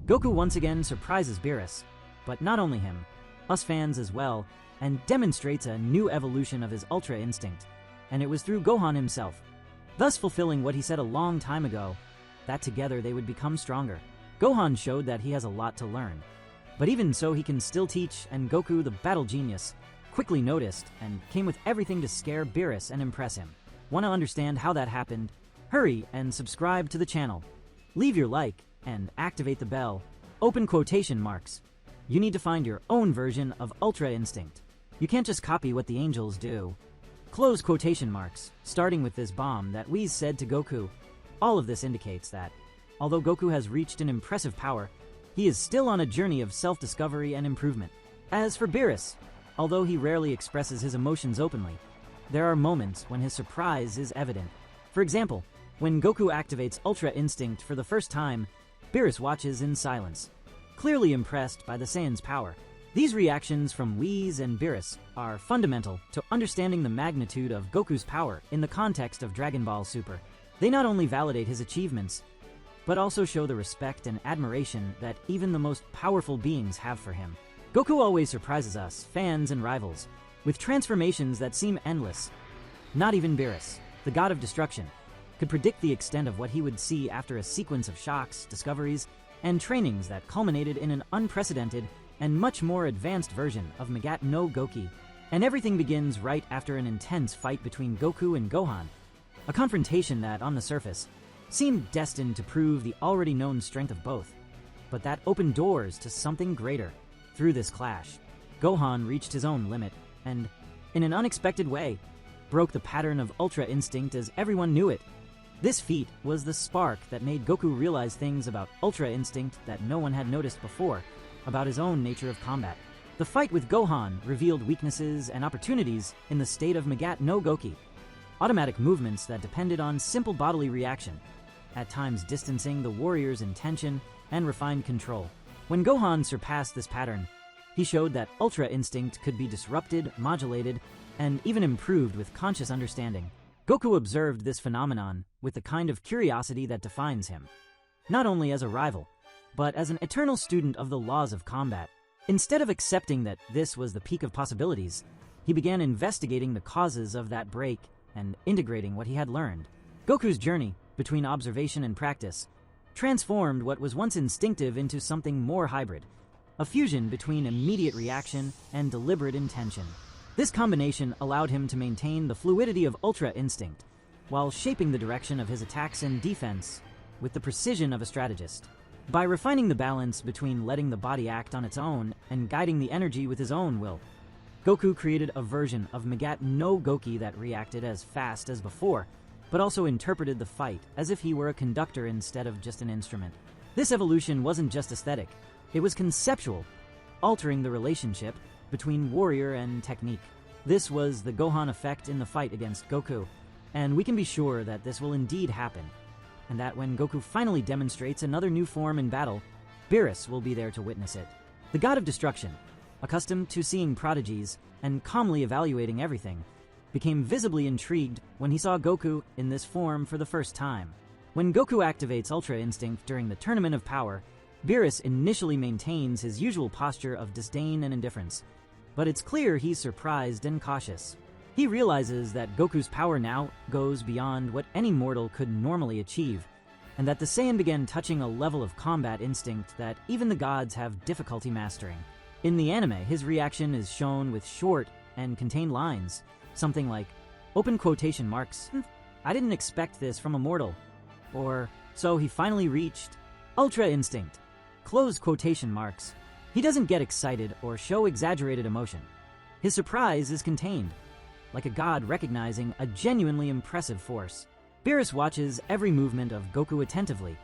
Goku once again surprises Beerus, but not only him, us fans as well, and demonstrates a new evolution of his Ultra Instinct, and it was through Gohan himself, thus fulfilling what he said a long time ago, that together they would become stronger. Gohan showed that he has a lot to learn, but even so he can still teach, and Goku, the battle genius, quickly noticed and came with everything to scare Beerus and impress him. Want to understand how that happened? Hurry and subscribe to the channel. Leave your like and activate the bell. Open quotation marks. You need to find your own version of Ultra Instinct. You can't just copy what the angels do. Close quotation marks, starting with this bomb that Whis said to Goku. All of this indicates that, although Goku has reached an impressive power, he is still on a journey of self-discovery and improvement. As for Beerus, although he rarely expresses his emotions openly, there are moments when his surprise is evident. For example, when Goku activates Ultra Instinct for the first time, Beerus watches in silence, clearly impressed by the Saiyan's power. These reactions from Whis and Beerus are fundamental to understanding the magnitude of Goku's power in the context of Dragon Ball Super. They not only validate his achievements, but also show the respect and admiration that even the most powerful beings have for him. Goku always surprises us, fans and rivals, with transformations that seem endless. Not even Beerus, the god of destruction, could predict the extent of what he would see after a sequence of shocks, discoveries, and trainings that culminated in an unprecedented and much more advanced version of Magat no Goki. And everything begins right after an intense fight between Goku and Gohan, a confrontation that, on the surface, seemed destined to prove the already known strength of both, but that opened doors to something greater. Through this clash, Gohan reached his own limit and, in an unexpected way, broke the pattern of Ultra Instinct as everyone knew it. This feat was the spark that made Goku realize things about Ultra Instinct that no one had noticed before, about his own nature of combat. The fight with Gohan revealed weaknesses and opportunities in the state of Magat no Goki, automatic movements that depended on simple bodily reaction, at times distancing the warrior's intention and refined control. When Gohan surpassed this pattern, he showed that Ultra Instinct could be disrupted, modulated, and even improved with conscious understanding. Goku observed this phenomenon with the kind of curiosity that defines him, not only as a rival, but as an eternal student of the laws of combat. Instead of accepting that this was the peak of possibilities, he began investigating the causes of that break and integrating what he had learned. Goku's journey, between observation and practice, transformed what was once instinctive into something more hybrid, a fusion between immediate reaction and deliberate intention. This combination allowed him to maintain the fluidity of Ultra Instinct, while shaping the direction of his attacks and defense with the precision of a strategist. By refining the balance between letting the body act on its own and guiding the energy with his own will, Goku created a version of Magat no Goki that reacted as fast as before, but also interpreted the fight as if he were a conductor instead of just an instrument. This evolution wasn't just aesthetic, it was conceptual, altering the relationship between warrior and technique. This was the Gohan effect in the fight against Goku, and we can be sure that this will indeed happen, and that when Goku finally demonstrates another new form in battle, Beerus will be there to witness it. The god of destruction, accustomed to seeing prodigies and calmly evaluating everything, became visibly intrigued when he saw Goku in this form for the first time. When Goku activates Ultra Instinct during the Tournament of Power, Beerus initially maintains his usual posture of disdain and indifference, but it's clear he's surprised and cautious. He realizes that Goku's power now goes beyond what any mortal could normally achieve, and that the Saiyan began touching a level of combat instinct that even the gods have difficulty mastering. In the anime, his reaction is shown with short and contained lines, something like, open quotation marks, "I didn't expect this from a mortal," or, "So he finally reached Ultra Instinct," close quotation marks. He doesn't get excited or show exaggerated emotion. His surprise is contained, like a god recognizing a genuinely impressive force. Beerus watches every movement of Goku attentively,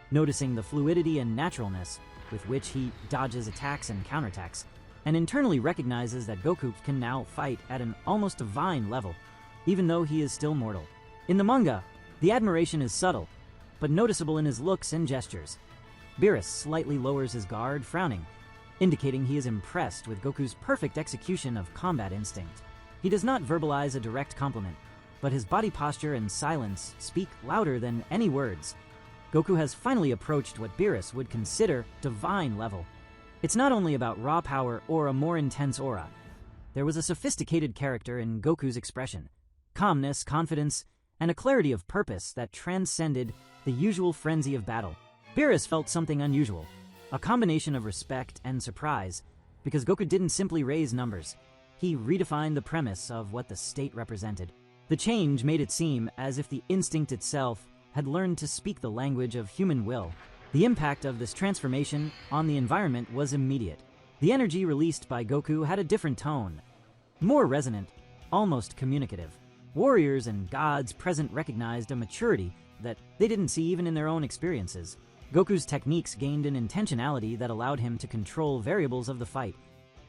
noticing the fluidity and naturalness with which he dodges attacks and counterattacks, and internally recognizes that Goku can now fight at an almost divine level, even though he is still mortal. In the manga, the admiration is subtle, but noticeable in his looks and gestures. Beerus slightly lowers his guard, frowning, indicating he is impressed with Goku's perfect execution of combat instinct. He does not verbalize a direct compliment, but his body posture and silence speak louder than any words. Goku has finally approached what Beerus would consider divine level. It's not only about raw power or a more intense aura. There was a sophisticated character in Goku's expression, calmness, confidence, and a clarity of purpose that transcended the usual frenzy of battle. Beerus felt something unusual, a combination of respect and surprise, because Goku didn't simply raise numbers. He redefined the premise of what the state represented. The change made it seem as if the instinct itself had learned to speak the language of human will. The impact of this transformation on the environment was immediate. The energy released by Goku had a different tone, more resonant, almost communicative. Warriors and gods present recognized a maturity that they didn't see even in their own experiences. Goku's techniques gained an intentionality that allowed him to control variables of the fight,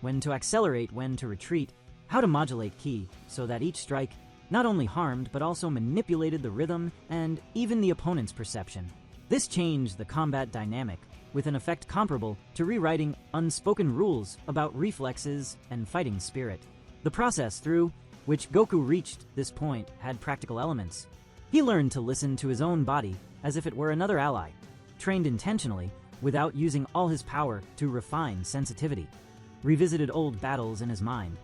when to accelerate, when to retreat, how to modulate ki, so that each strike not only harmed but also manipulated the rhythm and even the opponent's perception. This changed the combat dynamic, with an effect comparable to rewriting unspoken rules about reflexes and fighting spirit. The process through which Goku reached this point had practical elements. He learned to listen to his own body as if it were another ally, trained intentionally without using all his power to refine sensitivity, revisited old battles in his mind,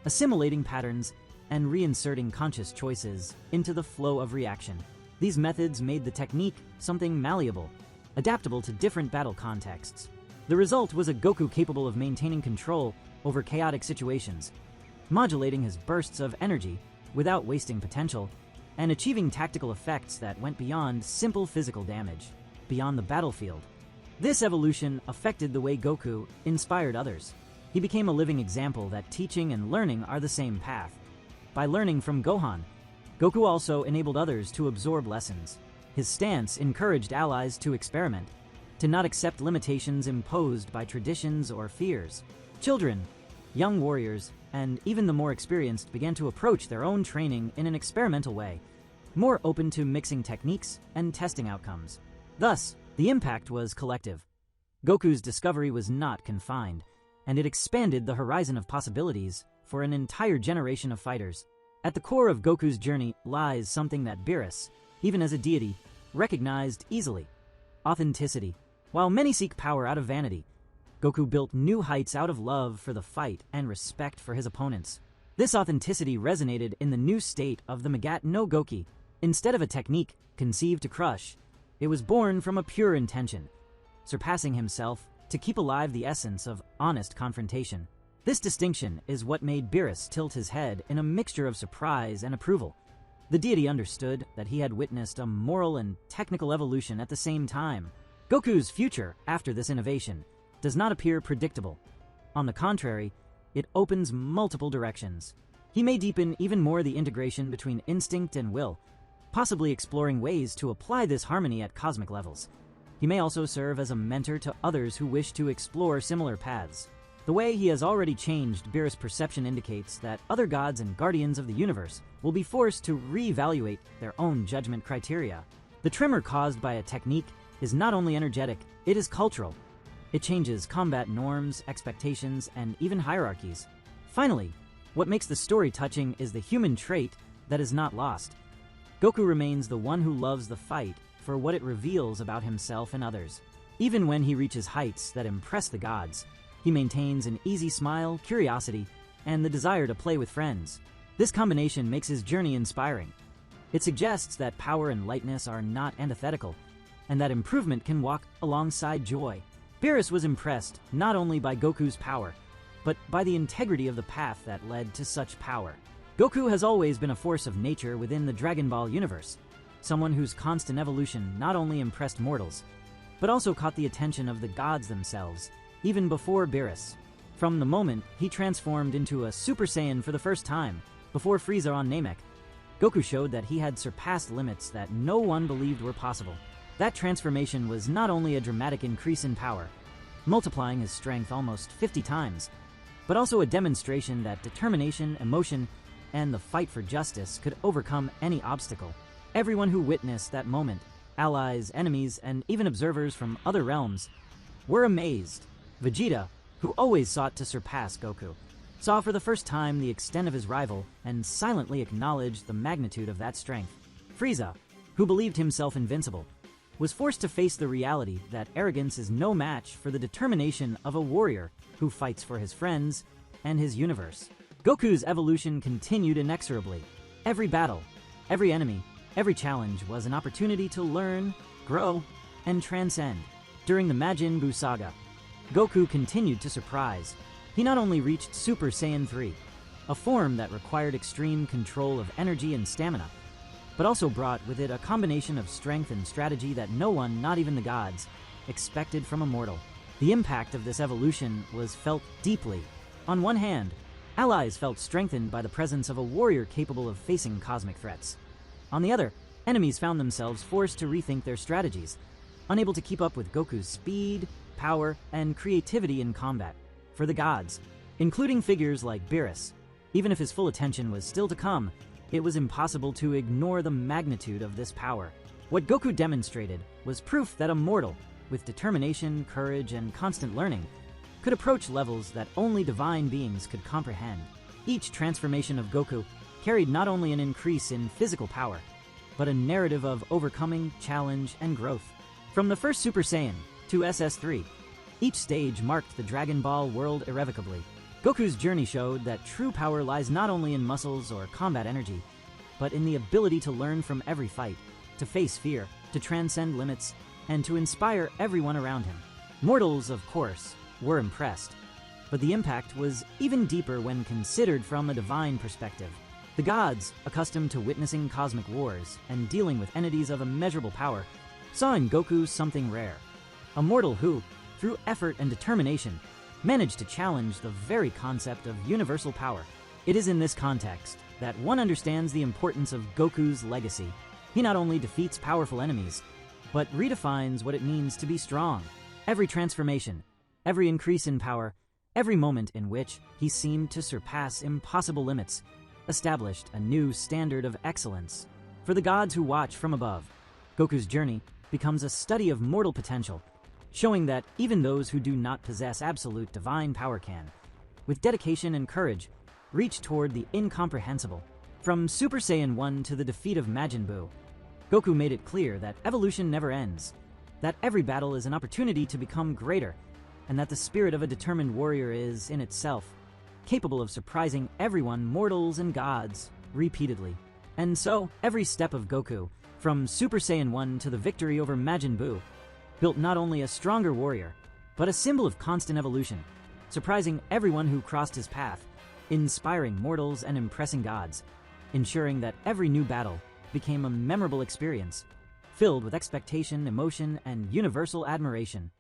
assimilating patterns and reinserting conscious choices into the flow of reaction. These methods made the technique something malleable, adaptable to different battle contexts. The result was a Goku capable of maintaining control over chaotic situations, modulating his bursts of energy without wasting potential, and achieving tactical effects that went beyond simple physical damage, beyond the battlefield. This evolution affected the way Goku inspired others. He became a living example that teaching and learning are the same path. By learning from Gohan, Goku also enabled others to absorb lessons. His stance encouraged allies to experiment, to not accept limitations imposed by traditions or fears. Children, young warriors, and even the more experienced began to approach their own training in an experimental way, more open to mixing techniques and testing outcomes. Thus, the impact was collective. Goku's discovery was not confined, and it expanded the horizon of possibilities for an entire generation of fighters. At the core of Goku's journey lies something that Beerus, even as a deity, recognized easily: authenticity. While many seek power out of vanity, Goku built new heights out of love for the fight and respect for his opponents. This authenticity resonated in the new state of the Magat no Goki. Instead of a technique conceived to crush, it was born from a pure intention, surpassing himself to keep alive the essence of honest confrontation. This distinction is what made Beerus tilt his head in a mixture of surprise and approval. The deity understood that he had witnessed a moral and technical evolution at the same time. Goku's future, after this innovation, does not appear predictable. On the contrary, it opens multiple directions. He may deepen even more the integration between instinct and will, possibly exploring ways to apply this harmony at cosmic levels. He may also serve as a mentor to others who wish to explore similar paths. The way he has already changed Beerus' perception indicates that other gods and guardians of the universe will be forced to reevaluate their own judgment criteria. The tremor caused by a technique is not only energetic, it is cultural. It changes combat norms, expectations, and even hierarchies. Finally, what makes the story touching is the human trait that is not lost. Goku remains the one who loves the fight for what it reveals about himself and others. Even when he reaches heights that impress the gods, he maintains an easy smile, curiosity, and the desire to play with friends. This combination makes his journey inspiring. It suggests that power and lightness are not antithetical, and that improvement can walk alongside joy. Beerus was impressed not only by Goku's power, but by the integrity of the path that led to such power. Goku has always been a force of nature within the Dragon Ball universe, someone whose constant evolution not only impressed mortals, but also caught the attention of the gods themselves, even before Beerus. From the moment he transformed into a Super Saiyan for the first time, before Frieza on Namek, Goku showed that he had surpassed limits that no one believed were possible. That transformation was not only a dramatic increase in power, multiplying his strength almost 50 times, but also a demonstration that determination, emotion, and the fight for justice could overcome any obstacle. Everyone who witnessed that moment, allies, enemies, and even observers from other realms, were amazed. Vegeta, who always sought to surpass Goku, saw for the first time the extent of his rival and silently acknowledged the magnitude of that strength. Frieza, who believed himself invincible, was forced to face the reality that arrogance is no match for the determination of a warrior who fights for his friends and his universe. Goku's evolution continued inexorably. Every battle, every enemy, every challenge was an opportunity to learn, grow, and transcend. During the Majin Buu saga, Goku continued to surprise. He not only reached Super Saiyan 3, a form that required extreme control of energy and stamina, but also brought with it a combination of strength and strategy that no one, not even the gods, expected from a mortal. The impact of this evolution was felt deeply. On one hand, allies felt strengthened by the presence of a warrior capable of facing cosmic threats. On the other, enemies found themselves forced to rethink their strategies, unable to keep up with Goku's speed, power, and creativity in combat. For the gods, including figures like Beerus, even if his full attention was still to come, it was impossible to ignore the magnitude of this power. What Goku demonstrated was proof that a mortal, with determination, courage, and constant learning, could approach levels that only divine beings could comprehend. Each transformation of Goku carried not only an increase in physical power, but a narrative of overcoming, challenge, and growth. From the first Super Saiyan to SS3, each stage marked the Dragon Ball world irrevocably. Goku's journey showed that true power lies not only in muscles or combat energy, but in the ability to learn from every fight, to face fear, to transcend limits, and to inspire everyone around him. Mortals, of course, were impressed, but the impact was even deeper when considered from a divine perspective. The gods, accustomed to witnessing cosmic wars and dealing with entities of immeasurable power, saw in Goku something rare. A mortal who, through effort and determination, managed to challenge the very concept of universal power. It is in this context that one understands the importance of Goku's legacy. He not only defeats powerful enemies, but redefines what it means to be strong. Every transformation, every increase in power, every moment in which he seemed to surpass impossible limits, established a new standard of excellence. For the gods who watch from above, Goku's journey becomes a study of mortal potential, showing that even those who do not possess absolute divine power can, with dedication and courage, reach toward the incomprehensible. From Super Saiyan 1 to the defeat of Majin Buu, Goku made it clear that evolution never ends, that every battle is an opportunity to become greater, and that the spirit of a determined warrior is, in itself, capable of surprising everyone, mortals and gods, repeatedly. And so, every step of Goku, from Super Saiyan 1 to the victory over Majin Buu, built not only a stronger warrior, but a symbol of constant evolution, surprising everyone who crossed his path, inspiring mortals and impressing gods, ensuring that every new battle became a memorable experience, filled with expectation, emotion, and universal admiration.